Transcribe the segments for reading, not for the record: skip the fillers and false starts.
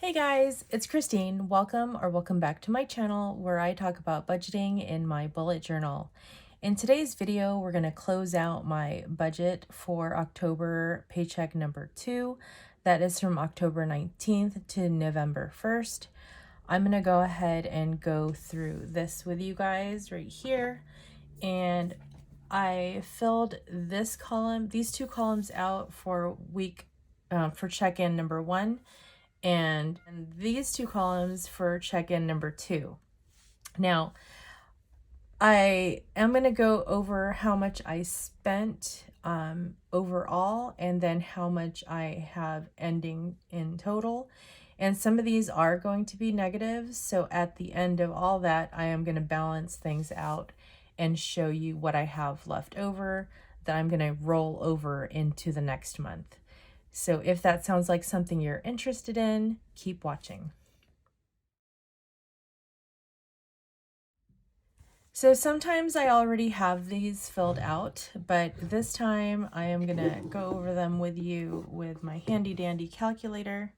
Hey guys, it's Kristine. Welcome back to my channel where I talk about budgeting in my bullet journal. In today's video, we're going to close out my budget for October paycheck number 2. That is from October 19th to November 1st. I'm going to go ahead and go through this with you guys right here. And I filled these two columns out for for check-in number 1 and these two columns for check-in number 2. Now, I am going to go over how much I spent overall and then how much I have ending in total. And some of these are going to be negative. So at the end of all that, I am going to balance things out and show you what I have left over that I'm going to roll over into the next month. So if that sounds like something you're interested in, keep watching. So sometimes I already have these filled out, but this time I am gonna go over them with you with my handy dandy calculator,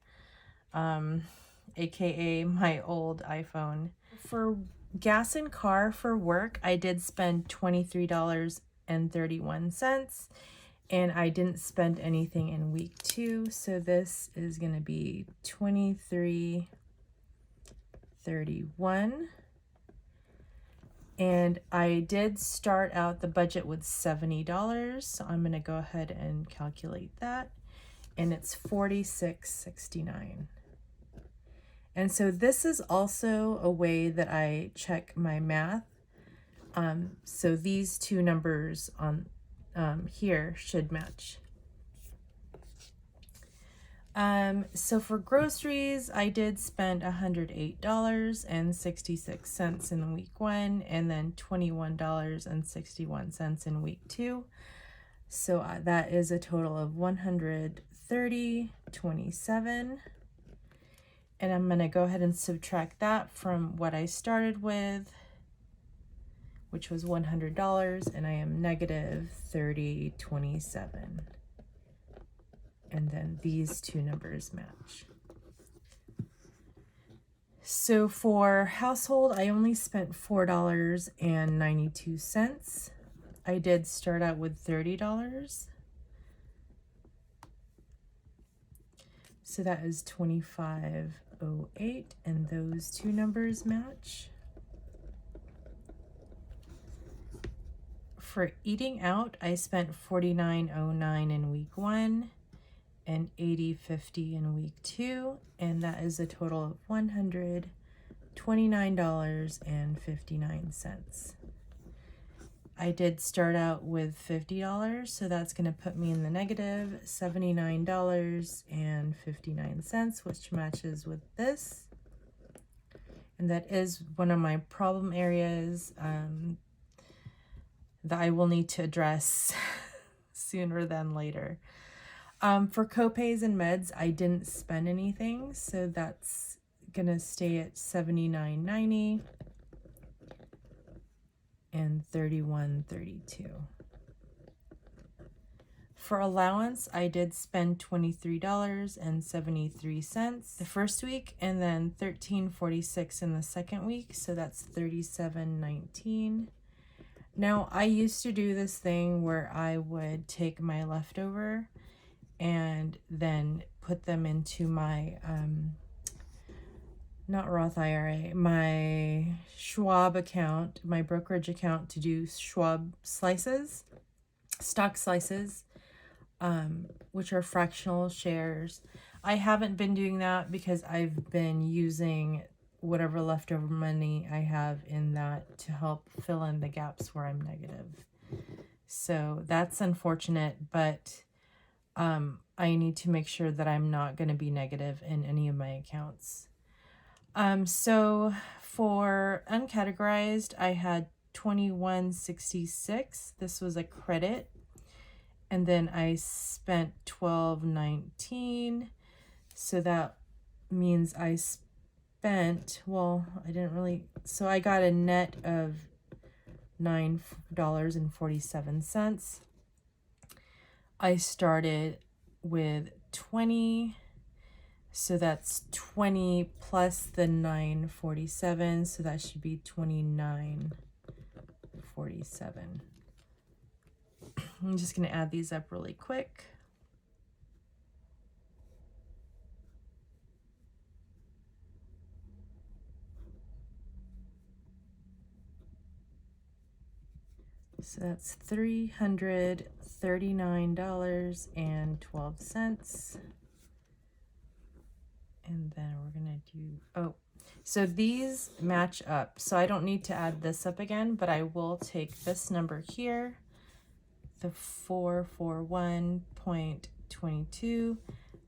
aka my old iPhone. For gas and car for work, I did spend $23.31. And I didn't spend anything in week 2, so this is going to be $23.31. And I did start out the budget with $70, so I'm going to go ahead and calculate that. And it's $46.69. And so this is also a way that I check my math. So these two numbers on here should match. So for groceries, I did spend $108.66 in week 1 and then $21.61 in week 2. So that is a total of $130.27. And I'm going to go ahead and subtract that from what I started with, which was $100, and I am negative $30.27. And then these two numbers match. So for household, I only spent $4.92. I did start out with $30. So that is $25.08, and those two numbers match. For eating out, I spent $49.09 in week 1 and $80.50 in week 2, and that is a total of $129.59. I did start out with $50, so that's going to put me in the negative $79.59, which matches with this. And that is one of my problem areas that I will need to address sooner than later. For copays and meds, I didn't spend anything, so that's gonna stay at $79.90 and $31.32. For allowance, I did spend $23.73 the first week and then $13.46 in the second week, so that's $37.19. Now, I used to do this thing where I would take my leftover and then put them into my, not Roth IRA, my Schwab account, my brokerage account, to do Schwab slices, stock slices, which are fractional shares. I haven't been doing that because I've been using whatever leftover money I have in that to help fill in the gaps where I'm negative. So that's unfortunate, but I need to make sure that I'm not going to be negative in any of my accounts. So for uncategorized, I had $21.66. This was a credit. And then I spent $12.19. So that means I spent, well, I didn't really, so I got a net of $9.47. I started with 20 So that's 20 plus the 947, so that should be 2947. I'm just going to add these up really quick. So that's $339.12. And then we're going to do, oh, so these match up. So I don't need to add this up again, but I will take this number here, the 441.22,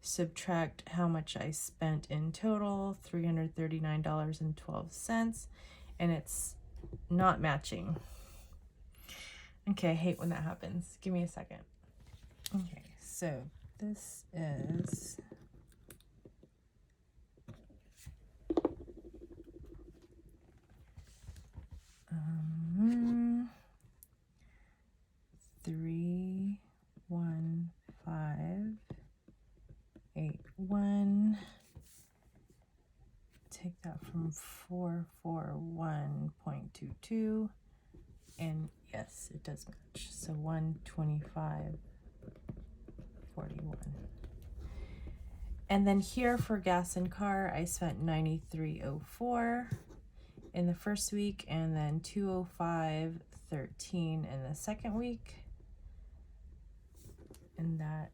subtract how much I spent in total, $339.12, and it's not matching. Okay, I hate when that happens. Give me a second. Okay, so this is three, 1, 5, 8, 1. Take that from 441.22, and yes, it does match. So 125.41. And then here for gas and car, I spent $93.04 in the first week, and then $205.13 in the second week, and that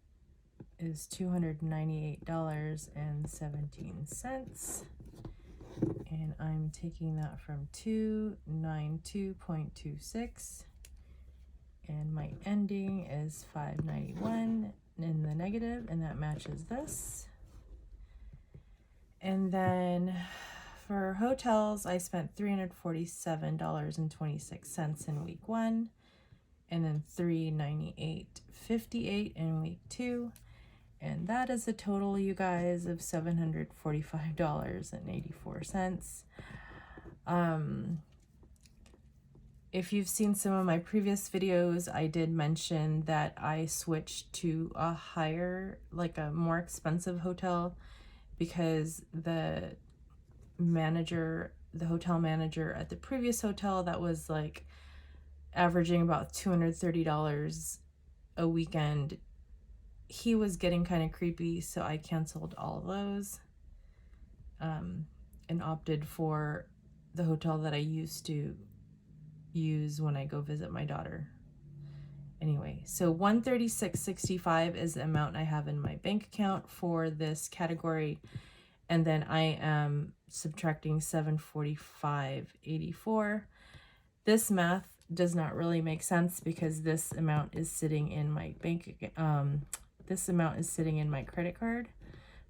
is $298.17. And I'm taking that from 292.26, and my ending is 591 in the negative, and that matches this. And then for hotels, I spent $347.26 in week 1, and then $398.58 in week 2. And that is a total, you guys, of $745.84. If you've seen some of my previous videos, I did mention that I switched to a higher, like a more expensive hotel, because the hotel manager at the previous hotel that was like averaging about $230 a weekend, he was getting kind of creepy, so I canceled all of those and opted for the hotel that I used to use when I go visit my daughter. Anyway, so $136.65 is the amount I have in my bank account for this category, and then I am subtracting $745.84. This math does not really make sense because this amount is sitting in my this amount is sitting in my credit card,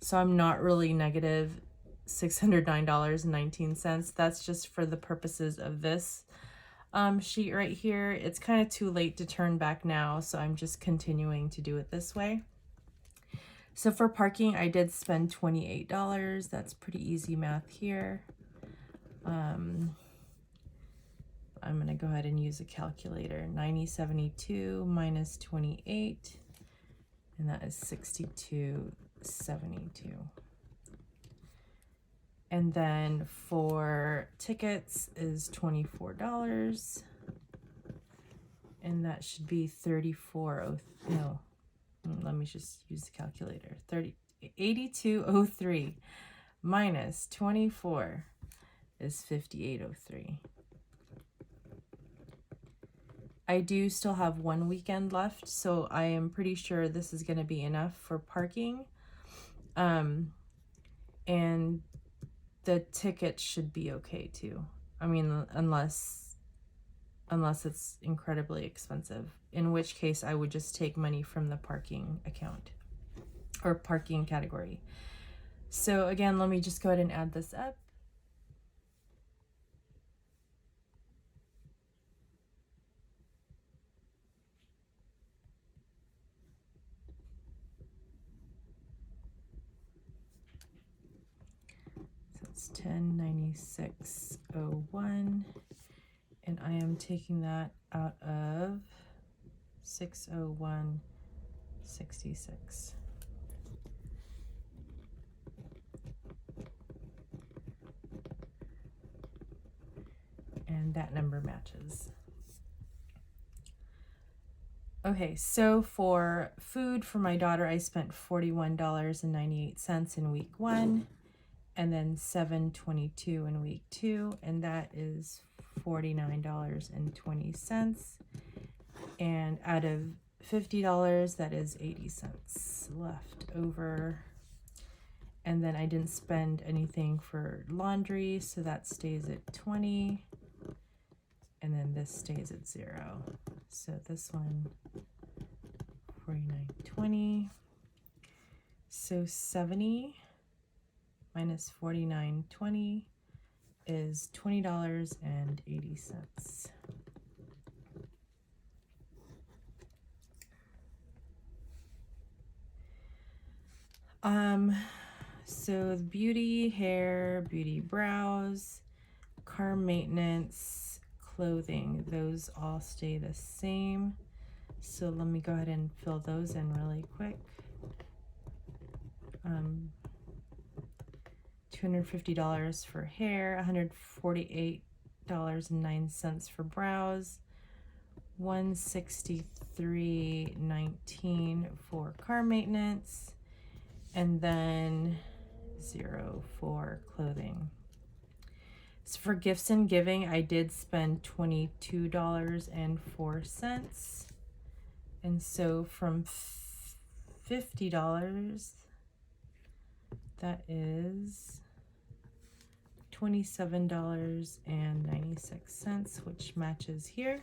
so I'm not really negative $609.19. That's just for the purposes of this sheet right here. It's kind of too late to turn back now, so I'm just continuing to do it this way. So for parking, I did spend $28. That's pretty easy math here. I'm going to go ahead and use a calculator. 9072 minus 28, and that is 62.72. And then for tickets is $24, and that should be 34. No, let me just use the calculator. 8203 minus 24 is 5803. I do still have one weekend left, so I am pretty sure this is going to be enough for parking. And the tickets should be okay too. I mean, unless it's incredibly expensive, in which case I would just take money from the parking account or parking category. So again, let me just go ahead and add this up. It's 1096.01, and I am taking that out of 601.66. and that number matches. Okay, so for food for my daughter, I spent $41.98 in week 1, and then $7.22 in week 2, and that is $49.20. And out of $50, that is 80 cents left over. And then I didn't spend anything for laundry, so that stays at 20. And then this stays at 0. So this one, 49.20. So 70 minus 49.20 is $20.80. So the beauty, hair, beauty, brows, car maintenance, clothing, those all stay the same. So let me go ahead and fill those in really quick. $250 for hair, $148.09 for brows, $163.19 for car maintenance, and then 0 for clothing. So for gifts and giving, I did spend $22.04. And so from $50, that is $27.96, which matches here.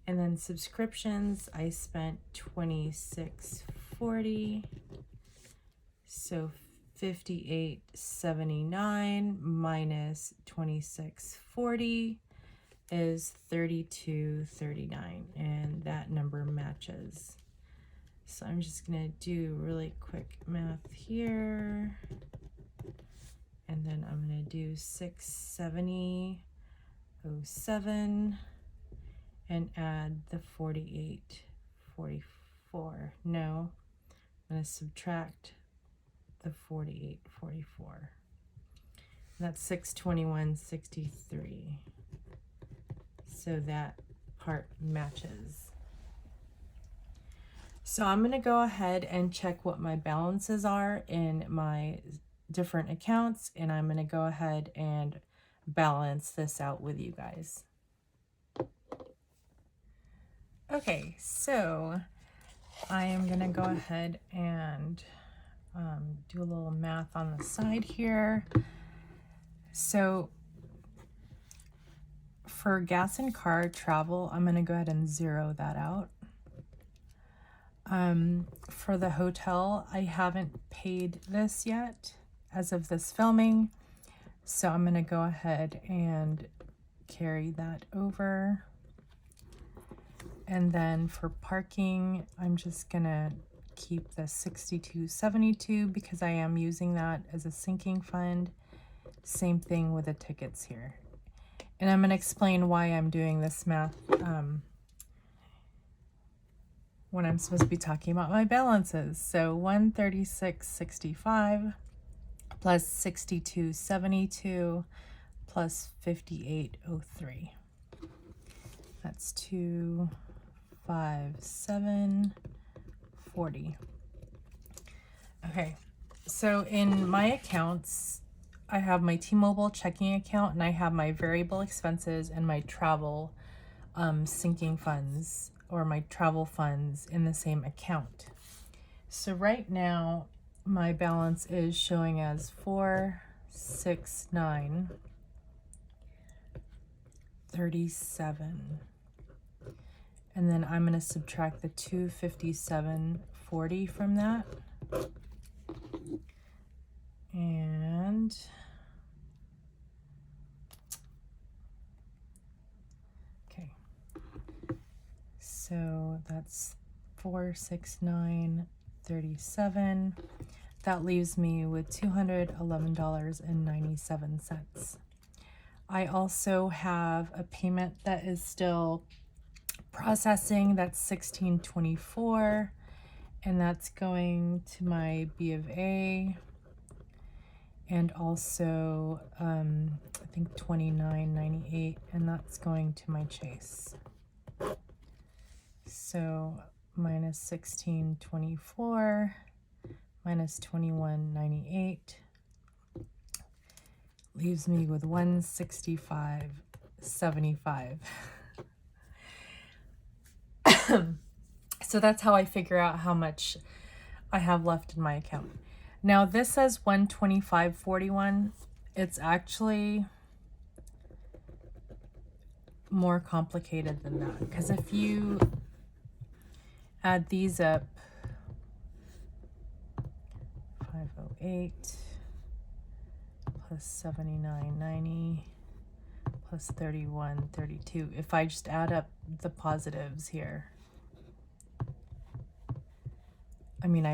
And then subscriptions, I spent $26.40. So $58.79 minus $26.40 is $32.39, and that number matches. So I'm just gonna do really quick math here, and then I'm gonna do 670.07 and add the 48.44. No, I'm gonna subtract the 48.44. That's 621.63. So that part matches. So I'm going to go ahead and check what my balances are in my different accounts, and I'm going to go ahead and balance this out with you guys. Okay, so I am going to go ahead and do a little math on the side here. So for gas and car travel, I'm going to go ahead and zero that out. For the hotel, I haven't paid this yet as of this filming, so I'm going to go ahead and carry that over. And then for parking, I'm just going to keep the $62.72 because I am using that as a sinking fund. Same thing with the tickets here. And I'm going to explain why I'm doing this math when I'm supposed to be talking about my balances. So 136.65 plus 62.72 plus 58.03. That's 257.40. Okay, so in my accounts, I have my T-Mobile checking account, and I have my variable expenses and my travel sinking funds, or my travel funds, in the same account. So right now my balance is showing as 469.37, and then I'm going to subtract the 257.40 from that, and okay, so that's 469.37. That leaves me with $211.97. I also have a payment that is still processing. That's $16.24, and that's going to my B of A. and also I think $29.98, and that's going to my Chase. So minus $16.24 minus $21.98 leaves me with $165.75. So that's how I figure out how much I have left in my account. Now this says $125.41. It's actually more complicated than that, because if you add these up, 508 plus 79.90 plus 31.32. If I just add up the positives here, I mean,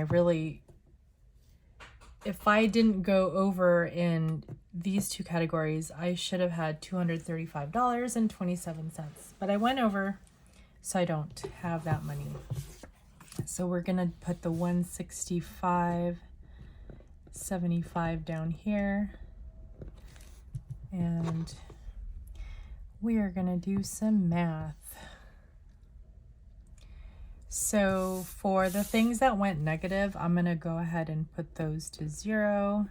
if I didn't go over in these two categories, I should have had $235.27, but I went over, so I don't have that money. So we're gonna put the 165.75 down here, and we are gonna do some math. So for the things that went negative, I'm going to go ahead and put those to 0.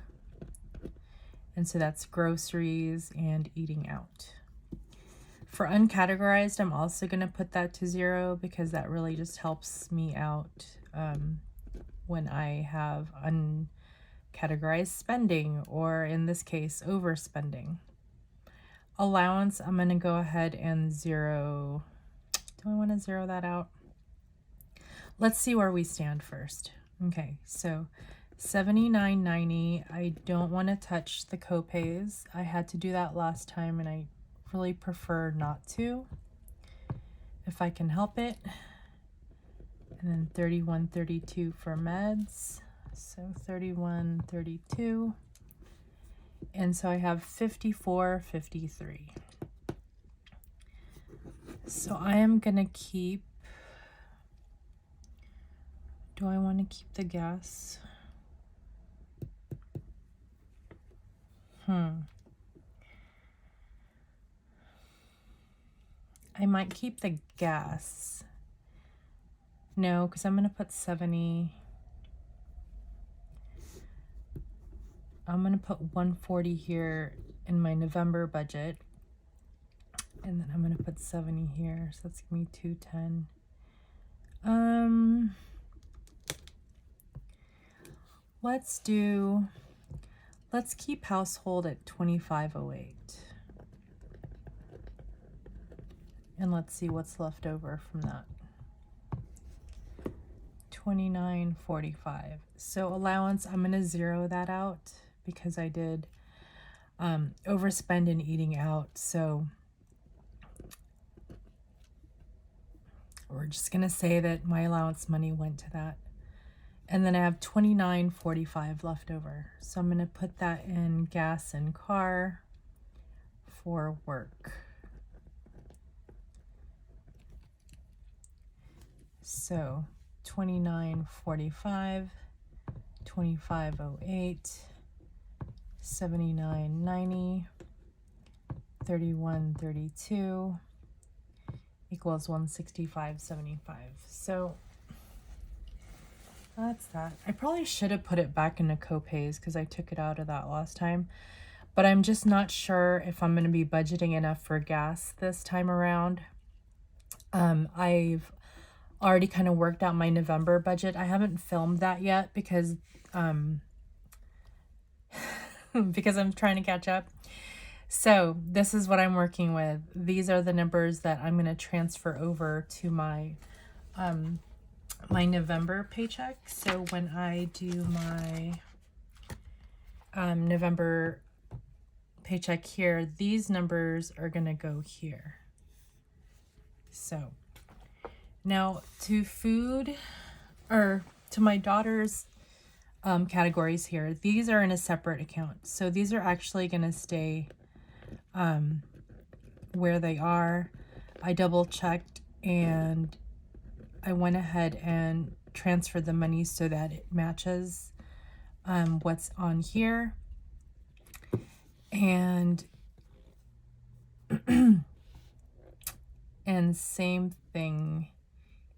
And so that's groceries and eating out. For uncategorized, I'm also going to put that to 0 because that really just helps me out when I have uncategorized spending, or in this case, overspending. Allowance, I'm going to go ahead and 0. Do I want to 0 that out? Let's see where we stand first. Okay, so $79.90. I don't want to touch the copays. I had to do that last time, and I really prefer not to, if I can help it. And then $31.32 for meds. So $31.32. And so I have $54.53. So I am gonna keep. Do I want to keep the gas? I might keep the gas. No, because I'm going to put 70. I'm going to put 140 here in my November budget. And then I'm going to put 70 here. So that's going to be 210. Let's keep household at 2508. And let's see what's left over from that. 29.45. So allowance, I'm going to 0 that out because I did overspend in eating out. So we're just going to say that my allowance money went to that. And then I have $29.45 left over. So I'm going to put that in gas and car for work. So $29.45, $25.08, $79.90, $31.32 equals $165.75. So that's that. I probably should have put it back into copays because I took it out of that last time. But I'm just not sure if I'm going to be budgeting enough for gas this time around. I've already kind of worked out my November budget. I haven't filmed that yet because because I'm trying to catch up. So this is what I'm working with. These are the numbers that I'm going to transfer over to my my November paycheck. So when I do my November paycheck here, these numbers are going to go here. So now to food, or to my daughter's categories here, these are in a separate account. So these are actually going to stay where they are. I double checked and I went ahead and transferred the money so that it matches what's on here. And and same thing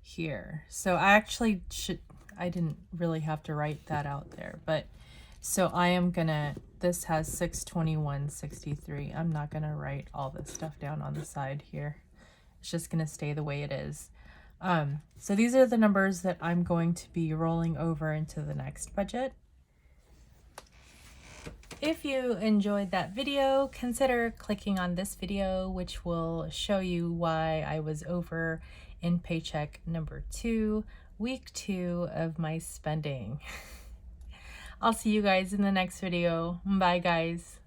here. So I didn't really have to write that out there, but so I am gonna, this has 621.63. I'm not gonna write all this stuff down on the side here. It's just gonna stay the way it is. So these are the numbers that I'm going to be rolling over into the next budget. If you enjoyed that video, consider clicking on this video, which will show you why I was over in paycheck number 2, week 2 of my spending. I'll see you guys in the next video. Bye, guys.